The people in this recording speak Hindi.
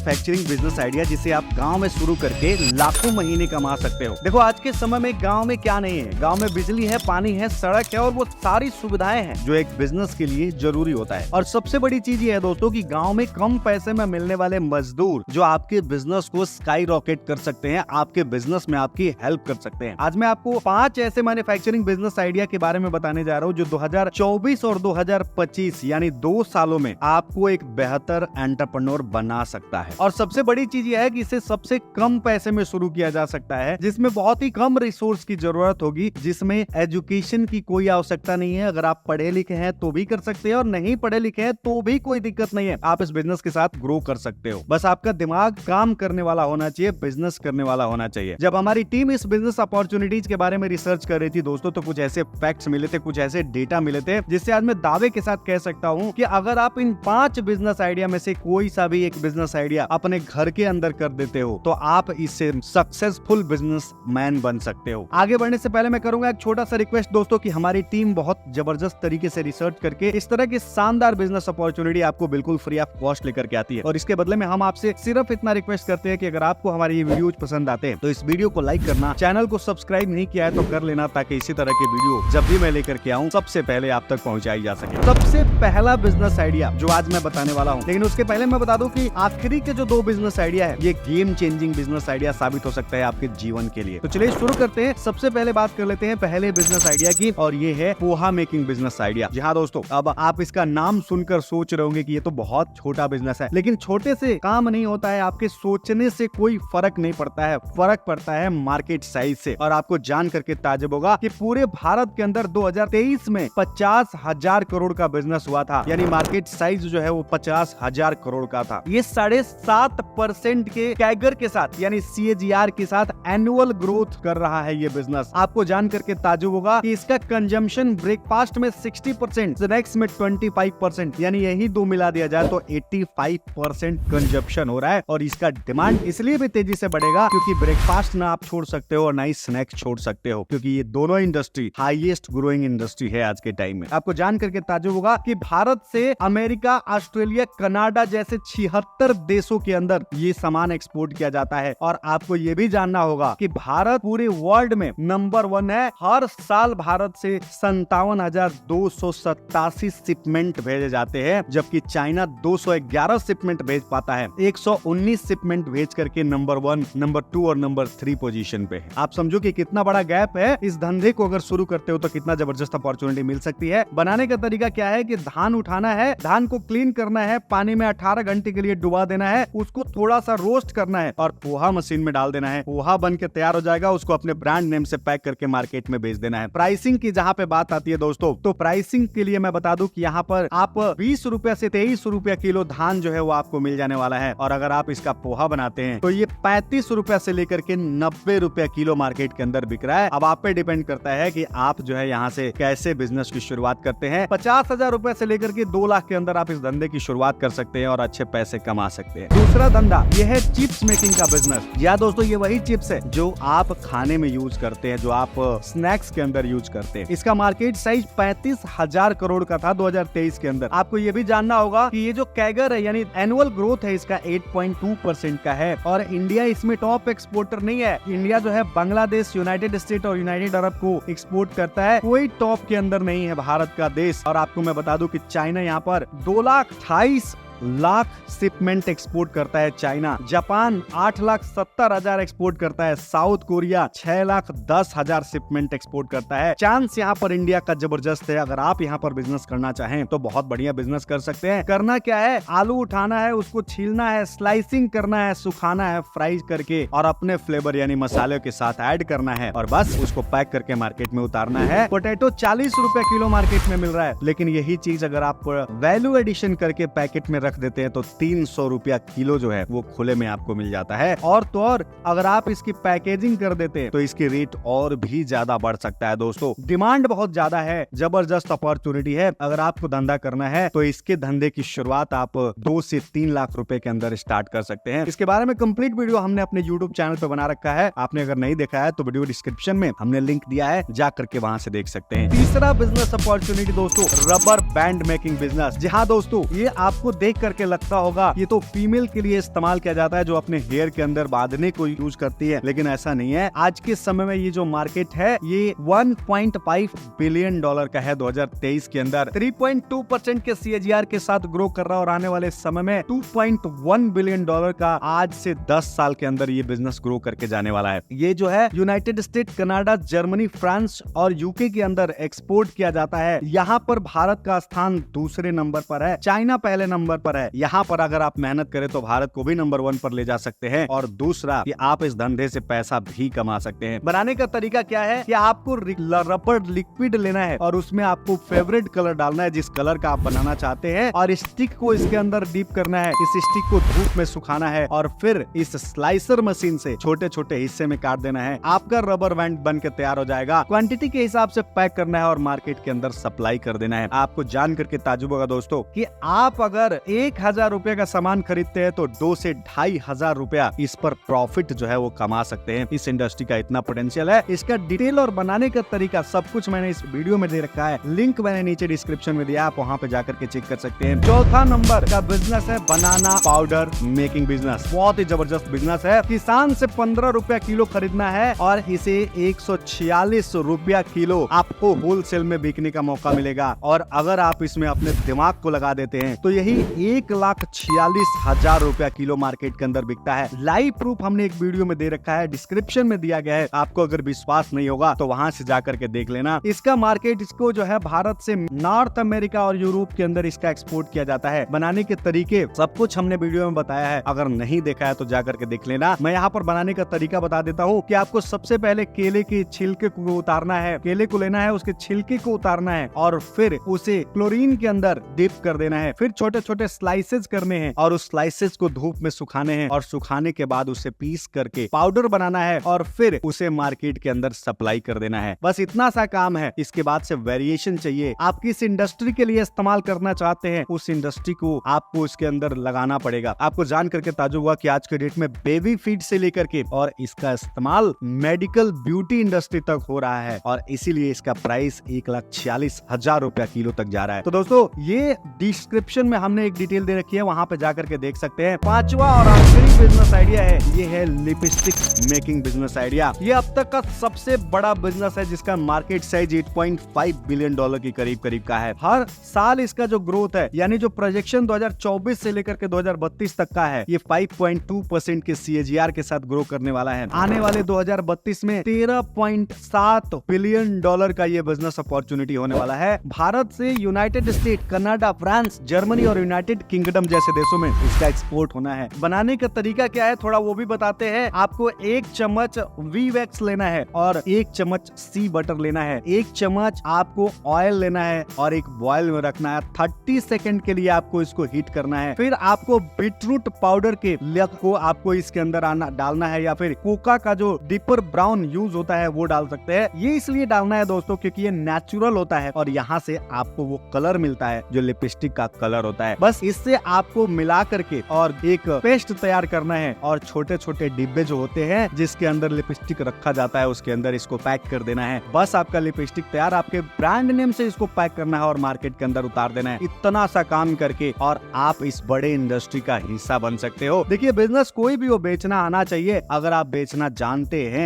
मैन्युफैक्चरिंग बिजनेस आइडिया जिसे आप गांव में शुरू करके लाखों महीने कमा सकते हो। देखो आज के समय में गांव में क्या नहीं है, गांव में बिजली है, पानी है, सड़क है और वो सारी सुविधाएं हैं जो एक बिजनेस के लिए जरूरी होता है। और सबसे बड़ी चीज ये है दोस्तों कि गांव में कम पैसे में मिलने वाले मजदूर जो आपके बिजनेस को स्काई रॉकेट कर सकते हैं, आपके बिजनेस में आपकी हेल्प कर सकते हैं। आज मैं आपको 5 ऐसे मैन्युफैक्चरिंग बिजनेस आइडिया के बारे में बताने जा रहा हूँ जो 2024 और 2025 यानी 2 सालों में आपको एक बेहतर एंटरप्रेन्योर बना सकता है। और सबसे बड़ी चीज यह है कि इसे सबसे कम पैसे में शुरू किया जा सकता है, जिसमें बहुत ही कम रिसोर्स की जरूरत होगी, जिसमें एजुकेशन की कोई आवश्यकता नहीं है। अगर आप पढ़े लिखे हैं तो भी कर सकते हैं और नहीं पढ़े लिखे हैं तो भी कोई दिक्कत नहीं है, आप इस बिजनेस के साथ ग्रो कर सकते हो। बस आपका दिमाग काम करने वाला होना चाहिए, बिजनेस करने वाला होना चाहिए। जब हमारी टीम इस बिजनेस अपॉर्चुनिटीज के बारे में रिसर्च कर रही थी दोस्तों, तो कुछ ऐसे फैक्ट्स मिले थे, कुछ ऐसे डेटा मिले थे जिससे आज मैं दावे के साथ कह सकता हूं कि अगर आप इन 5 बिजनेस आइडिया में से कोई सा भी एक बिजनेस आइडिया अपने घर के अंदर कर देते हो तो आप इससे सक्सेसफुल बिजनेस मैन बन सकते हो। आगे बढ़ने से पहले मैं करूंगा एक छोटा सा रिक्वेस्ट दोस्तों कि हमारी टीम बहुत जबरदस्त तरीके से रिसर्च करके इस तरह की शानदार बिजनेस अपॉर्चुनिटी आपको बिल्कुल फ्री ऑफ कॉस्ट लेकर के आती है। और इसके बदले में हम आपसे सिर्फ इतना रिक्वेस्ट करते हैं कि अगर आपको हमारे ये वीडियोज पसंद आते हैं तो इस वीडियो को लाइक करना, चैनल को सब्सक्राइब नहीं किया है तो कर लेना, ताकि इसी तरह के वीडियो जब भी मैं लेकर के आऊँ सबसे पहले आप तक पहुँचाई जा सके। सबसे पहला बिजनेस आइडिया जो आज मैं बताने वाला हूँ, लेकिन उसके पहले मैं बता दूं कि आखिरी के जो 2 बिजनेस आइडिया है ये गेम चेंजिंग बिजनेस आइडिया साबित हो सकता है आपके जीवन के लिए। तो चलिए शुरू करते हैं। सबसे पहले बात कर लेते हैं पहले बिजनेस आइडिया की, और ये है पोहा मेकिंग बिजनेस आइडिया। जी हाँ दोस्तों, अब आप इसका नाम सुनकर सोच रहे होंगे कि ये तो बहुत छोटा बिजनेस है, लेकिन छोटे से काम नहीं होता है, आपके सोचने से कोई फर्क नहीं पड़ता है, फर्क पड़ता है मार्केट साइज से। और आपको जान करके ताज्जुब होगा कि पूरे भारत के अंदर 2023 में 50,000 करोड़ का बिजनेस हुआ था, यानी मार्केट साइज जो है वो 50,000 करोड़ का था। ये 7.5% के कैगर के साथ यानी CAGR के साथ एनुअल ग्रोथ कर रहा है ये बिजनेस। आपको जान करके ताज्जुब होगा कि इसका कंजम्पशन ब्रेकफास्ट में 60%, स्नैक्स में 25%, यानी यही 2 मिला दिया जाए तो 85% कंजम्पशन हो रहा है। और इसका डिमांड इसलिए भी तेजी से बढ़ेगा क्योंकि ब्रेकफास्ट ना आप छोड़ सकते हो और ना ही स्नैक्स छोड़ सकते हो, क्योंकि ये दोनों इंडस्ट्री हाईएस्ट ग्रोइंग इंडस्ट्री है आज के टाइम में। आपको जान करके ताज्जुब होगा कि भारत से अमेरिका, ऑस्ट्रेलिया, कनाडा जैसे 76 देशों के अंदर ये सामान एक्सपोर्ट किया जाता है। और आपको ये भी जानना होगा कि भारत पूरे वर्ल्ड में नंबर 1 है। हर साल भारत से 57,287 शिपमेंट भेजे जाते हैं, जबकि चाइना 211 शिपमेंट भेज पाता है। 119 शिपमेंट भेज करके नंबर 1, नंबर 2 और नंबर 3 पोजीशन पे है। आप समझो कि कितना बड़ा गैप है। इस धंधे को अगर शुरू करते हो तो कितना जबरदस्त अपॉर्चुनिटी मिल सकती है। बनाने का तरीका क्या है कि धान उठाना है, धान को क्लीन करना है, पानी में 18 घंटे के लिए डुबा देना है, उसको थोड़ा सा रोस्ट करना है और पोहा मशीन में डाल देना है। पोहा बन के तैयार हो जाएगा, उसको अपने ब्रांड नेम से पैक करके मार्केट में बेच देना है। प्राइसिंग की जहाँ पे बात आती है दोस्तों, तो प्राइसिंग के लिए मैं बता दूं कि यहाँ पर आप 20 रुपए से 23 रुपए किलो धान जो है वो आपको मिल जाने वाला है। और अगर आप इसका पोहा बनाते हैं तो ये 35 रुपए से लेकर के 90 रुपए किलो मार्केट के अंदर बिक रहा है। अब आप पे डिपेंड करता है कि आप जो है यहाँ से कैसे बिजनेस की शुरुआत करते हैं। 50,000 रुपए से लेकर के 2 लाख के अंदर आप इस धंधे की शुरुआत कर सकते हैं और अच्छे पैसे कमा सकते हैं। दूसरा धंधा ये है चिप्स मेकिंग का बिजनेस। या दोस्तों ये वही चिप्स है जो आप खाने में यूज करते हैं, जो आप स्नैक्स के अंदर यूज करते हैं। इसका मार्केट साइज 35,000 करोड़ का था 2023 के अंदर। आपको ये भी जानना होगा कि ये जो कैगर है यानी एनुअल ग्रोथ है इसका 8.2% का है। और इंडिया इसमें टॉप एक्सपोर्टर नहीं है। इंडिया जो है बांग्लादेश, यूनाइटेड स्टेट और यूनाइटेड अरब को एक्सपोर्ट करता है, कोई टॉप के अंदर नहीं है भारत का देश। और आपको मैं बता दूं कि चाइना यहाँ पर 2,28,00,000 शिपमेंट एक्सपोर्ट करता है। चाइना, जापान 8,70,000 एक्सपोर्ट करता है। साउथ कोरिया 6,10,000 शिपमेंट एक्सपोर्ट करता है। चांस यहाँ पर इंडिया का जबरदस्त है। अगर आप यहाँ पर बिजनेस करना चाहें तो बहुत बढ़िया बिजनेस कर सकते हैं। करना क्या है, आलू उठाना है, उसको छीलना है, स्लाइसिंग करना है, सुखाना है, फ्राई करके और अपने फ्लेवर यानी मसाले के साथ ऐड करना है और बस उसको पैक करके मार्केट में उतारना है। पोटैटो 40 रुपए किलो मार्केट में मिल रहा है, लेकिन यही चीज अगर आप वैल्यू एडिशन करके पैकेट में रख देते हैं तो 300 रुपया किलो जो है वो खुले में आपको मिल जाता है। और तो और अगर आप इसकी पैकेजिंग कर देते हैं तो इसकी रेट और भी ज्यादा बढ़ सकता है। दोस्तों डिमांड बहुत ज्यादा है, जबरदस्त अपॉर्चुनिटी है। अगर आपको धंधा करना है तो इसके धंधे की शुरुआत आप 2 से 3 लाख रुपए के अंदर स्टार्ट कर सकते हैं। इसके बारे में कंप्लीट वीडियो हमने अपने YouTube चैनल पे बना रखा है। आपने अगर नहीं देखा है तो वीडियो डिस्क्रिप्शन में हमने लिंक दिया है, जा करके वहां से देख सकते हैं। तीसरा बिजनेस अपॉर्चुनिटी दोस्तों, रबर बैंड मेकिंग बिजनेस। जी हाँ दोस्तों, ये आपको देख देख करके लगता होगा ये तो फीमेल के लिए इस्तेमाल किया जाता है, जो अपने हेयर के अंदर बांधने को यूज करती है, लेकिन ऐसा नहीं है। आज के समय में ये जो मार्केट है ये 1.5 बिलियन डॉलर का है 2023 के अंदर। 3.2% के CAGR के साथ ग्रो कर रहा है और आने वाले समय में 2.1 बिलियन डॉलर का आज से 10 साल के अंदर ये बिजनेस ग्रो करके जाने वाला है। ये जो है United state, Canada, Germany, France और यूके के अंदर एक्सपोर्ट किया जाता है। यहाँ पर भारत का स्थान दूसरे नंबर पर है, चाइना पहले नंबर पर है। यहाँ पर अगर आप मेहनत करें तो भारत को भी नंबर 1 पर ले जा सकते हैं। और दूसरा कि आप इस धंधे से पैसा भी कमा सकते हैं। बनाने का तरीका क्या है कि आपको रबर लिक्विड लेना है और उसमें आपको फेवरेट कलर डालना है, जिस कलर का आप बनाना चाहते हैं, और स्टिक को इसके अंदर डीप करना है। इस स्टिक को धूप में सुखाना है और फिर इस स्लाइसर मशीन से छोटे छोटे हिस्से में काट देना है। आपका रबर बैंड बन के तैयार हो जाएगा। क्वांटिटी के हिसाब से पैक करना है और मार्केट के अंदर सप्लाई कर देना है। आपको जान करके ताज्जुब होगा दोस्तों कि आप अगर 1000 रुपए का सामान खरीदते हैं तो 2 से 2500 रुपया इस पर प्रॉफिट जो है वो कमा सकते हैं। इस इंडस्ट्री का इतना पोटेंशियल है। इसका डिटेल और बनाने का तरीका सब कुछ मैंने इस वीडियो में दे रखा है। लिंक मैंने नीचे डिस्क्रिप्शन में दिया, आप वहाँ पे जाकर के चेक कर सकते हैं। चौथा नंबर का बिजनेस है बनाना पाउडर मेकिंग बिजनेस। बहुत ही जबरदस्त बिजनेस है। किसान से 15 रुपया किलो खरीदना है और इसे 146 रुपया किलो आपको होलसेल में बिकने का मौका मिलेगा। और अगर आप इसमें अपने दिमाग को लगा देते हैं तो यही 1,46,000 रुपया किलो मार्केट के अंदर बिकता है। लाइव प्रूफ हमने एक वीडियो में दे रखा है, डिस्क्रिप्शन में दिया गया है। आपको अगर विश्वास नहीं होगा तो वहां से जाकर के देख लेना। इसका मार्केट, इसको जो है भारत से नॉर्थ अमेरिका और यूरोप के अंदर इसका एक्सपोर्ट किया जाता है। बनाने के तरीके सब कुछ हमने वीडियो में बताया है, अगर नहीं देखा है तो जाकर के देख लेना। मैं यहाँ पर बनाने का तरीका बता देता हूँ कि आपको सबसे पहले केले के छिलके को उतारना है। केले को लेना है, उसके छिलके को उतारना है और फिर उसे क्लोरीन के अंदर डिप कर देना है। फिर छोटे छोटे स्लाइसेस करने हैं और उस स्लाइसेस को धूप में सुखाने हैं और सुखाने के बाद उसे पीस करके पाउडर बनाना है और फिर उसे मार्केट के अंदर सप्लाई कर देना है। बस इतना सा काम है। इसके बाद से वेरिएशन चाहिए। आप किस इंडस्ट्री के लिए इस्तेमाल करना चाहते हैं उस इंडस्ट्री को आपको इसके अंदर लगाना पड़ेगा। आपको जान करके ताज्जुब हुआ कि आज के डेट में बेबी फीड से लेकर के और इसका इस्तेमाल मेडिकल ब्यूटी इंडस्ट्री तक हो रहा है और इसीलिए इसका प्राइस 1,46,000 रुपया किलो तक जा रहा है। तो दोस्तों ये डिस्क्रिप्शन में हमने एक डिटेल दे रखी है, वहां पे जाकर के देख सकते हैं। पांचवा और आखिरी बिजनेस आइडिया है, ये है लिपस्टिक मेकिंग बिजनेस आइडिया। ये अब तक का सबसे बड़ा बिजनेस है जिसका मार्केट साइज 8.5 बिलियन डॉलर की करीब का है। हर साल इसका जो ग्रोथ है, यानी जो प्रोजेक्शन 2024 से लेकर के 2032 तक का है, ये 5.2% के CAGR के साथ ग्रो करने वाला है। आने वाले 2032 में 13.7 बिलियन डॉलर का ये बिजनेस अपॉर्चुनिटी होने वाला है। भारत से United state, Canada, France, Germany और यूनाइटेड किंगडम जैसे देशों में इसका एक्सपोर्ट होना है। बनाने का तरीका क्या है थोड़ा वो भी बताते हैं। आपको 1 चम्मच वी वैक्स लेना है और 1 चम्मच सी बटर लेना है। 1 चम्मच आपको ऑयल लेना है और एक बॉयल में रखना है। 30 सेकंड के लिए आपको इसको हीट करना है। फिर आपको बीटरूट पाउडर के लक को आपको इसके अंदर डालना है या फिर कोका का जो डीपर ब्राउन यूज होता है वो डाल सकते हैं। ये इसलिए डालना है दोस्तों क्योंकि ये नेचुरल होता है और यहाँ से आपको वो कलर मिलता है जो लिपस्टिक का कलर होता है। बस इससे आपको मिला करके और एक पेस्ट तैयार करना है और छोटे छोटे डिब्बे जो होते हैं जिसके अंदर लिपस्टिक रखा जाता है उसके अंदर इसको पैक कर देना है। बस आपका लिपस्टिक तैयार। आपके ब्रांड नेम से इसको पैक करना है और मार्केट के अंदर उतार देना है। इतना सा काम करके और आप इस बड़े इंडस्ट्री का हिस्सा बन सकते हो। देखिए बिजनेस कोई भी हो, बेचना आना चाहिए अगर आप बेचना जानते हैं